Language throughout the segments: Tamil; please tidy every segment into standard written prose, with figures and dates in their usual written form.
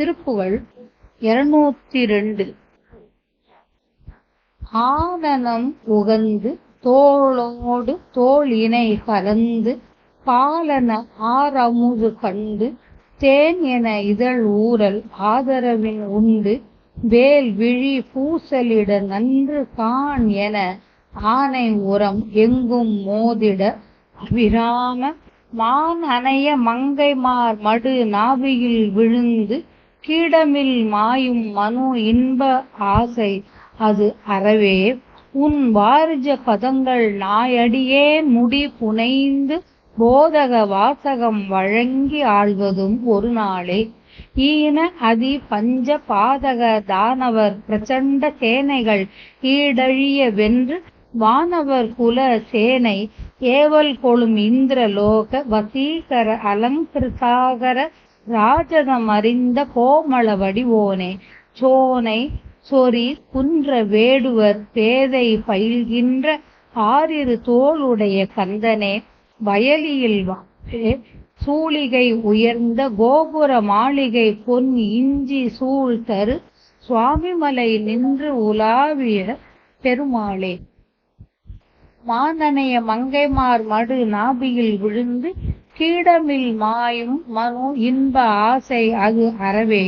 திருப்புகழ் 202. ஆனனம் உகந்து தோளோடு தோள் இணை கலந்து பாலன ஆரமுது கண்டு தேன் என இதழ் ஊரல் ஆதரவின் உண்டு வேல் விழி பூசலிட நன்று காண் என ஆனை உரம் எங்கும் மோதிட அபிராம மான் அணைய மங்கைமார் மடு நாபியில் விழுந்து கீடமில் மாயும் மனு இன்ப ஆசை அது அறவே உன் வாரிஜ பதங்கள் நாயடியே முடி புனைந்து போதக வாசகம் வழங்கி ஆள்வதும் ஒரு நாளே. ஈன அதி பஞ்ச பாதக தானவர் பிரச்சண்ட சேனைகள் ஈடழிய வென்று வானவர் குல சேனை ஏவல் கொளும் இந்திரலோக வசீகர அலங்கிருசாகர ராஜதம் அறிந்த கோமள வடிவோனே சோனை சொறி குன்ற வேடுவர் பேதை பயில்கின்ற ஆறிரு தோளுடைய கந்தனே வயலியில் சூளிகை உயர்ந்த கோபுர மாளிகை பொன் இஞ்சி சூழ் தரு சுவாமிமலை நின்று உலாவிய பெருமாளே. மானனைய மங்கைமார் மடு நாபியில் விழுந்து கீடமில் மாயும் மனு இன்ப ஆசை அது அறவே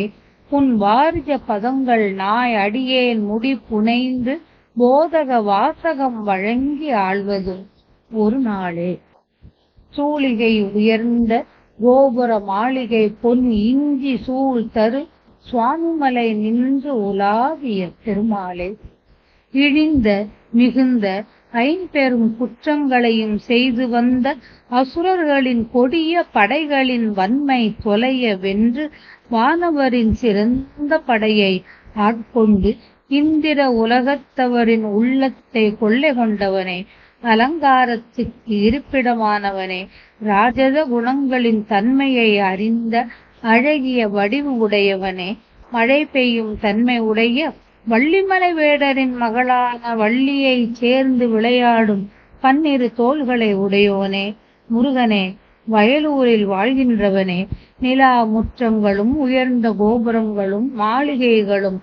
உன் வாரிஜ பதங்கள் நாய் அடியேன் முடி புனைந்து போதக வாசகம் வழங்கி ஆள்வதும் ஒரு நாளே. சூளிகை உயர்ந்த கோபுர மாளிகை பொன் இஞ்சி சூழ் தரு சுவாமிமலை நின்று உலாவிய பெருமாளே. இழிந்த மிகுந்த ஐம்பெரும் குற்றங்களையும் செய்து வந்த அசுரர்களின் கொடிய படைகளின் வன்மை தொலைய வென்று வானவரின் சிறந்த படையை ஆட்கொண்டு இந்திர உலகத்தவரின் உள்ளத்தை கொள்ளை கொண்டவனே அலங்காரத்துக்கு இருப்பிடமானவனே ராஜத குணங்களின் தன்மையை அறிந்த அழகிய வடிவு உடையவனே மழை பெய்யும் தன்மை உடைய வள்ளிமலை வேடரின் மகளான வள்ளியை சேர்ந்து விளையாடும் பன்னிரு தோள்களை உடையோனே முருகனே வயலூரில் வாழ்கின்றவனே நிலா முற்றங்களும் உயர்ந்த கோபுரங்களும் மாளிகைகளும்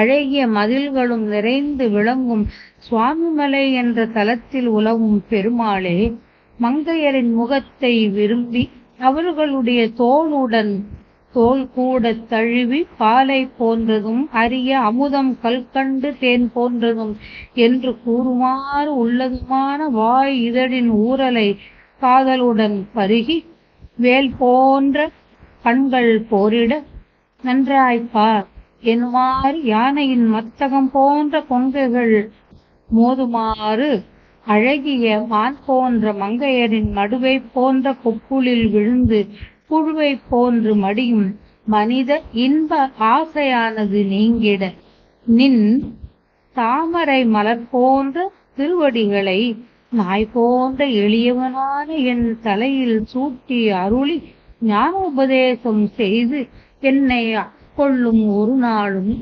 அழகிய மதில்களும் நிறைந்து விளங்கும் சுவாமிமலை என்ற தலத்தில் உலவும் பெருமாளே மங்கையரின் முகத்தை விரும்பி அவர்களுடைய தோல் கூட தழுவி பாலை போன்றதும் அரிய அமுதம் கல்கண்டு தேன் போன்றதும் என்று கூறுமாறு உள்ளதுமான வாய் இதழின் ஊரலை காதலுடன் பருகி வேல் போன்ற கண்கள் போரிட நன்றாய்ப்பார் எனுமாறு யானையின் மத்தகம் போன்ற கொங்கைகள் மோதுமாறு அழகிய மான் போன்ற மங்கையரின் மடுவை போன்ற கொப்புளில் விழுந்து புழுவை போன்று மடியும் மனித இன்ப ஆசையானது நீங்கிட நின் தாமரை மலர் போன்ற திருவடிகளை நாய் போன்ற எளியவனான என் தலையில் சூட்டி அருளி ஞானோபதேசம் செய்து என்னை கொள்ளும் ஒரு நாளும்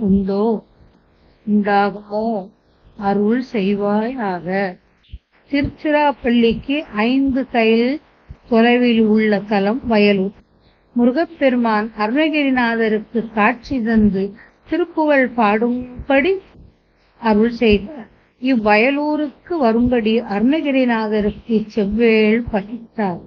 உண்டாகுமோ அருள் செய்வாயாக. திருச்சிராப்பள்ளிக்கு 5 கைல் தொலைவில் உள்ள தலம் வயலூர். முருகப்பெருமான் அருணகிரிநாதருக்கு காட்சி தந்து திருப்புகழ் பாடும்படி அருள் செய்தார். இவ்வயலூருக்கு வரும்படி அருணகிரிநாதருக்கு செவ்வேள் பணித்தார்.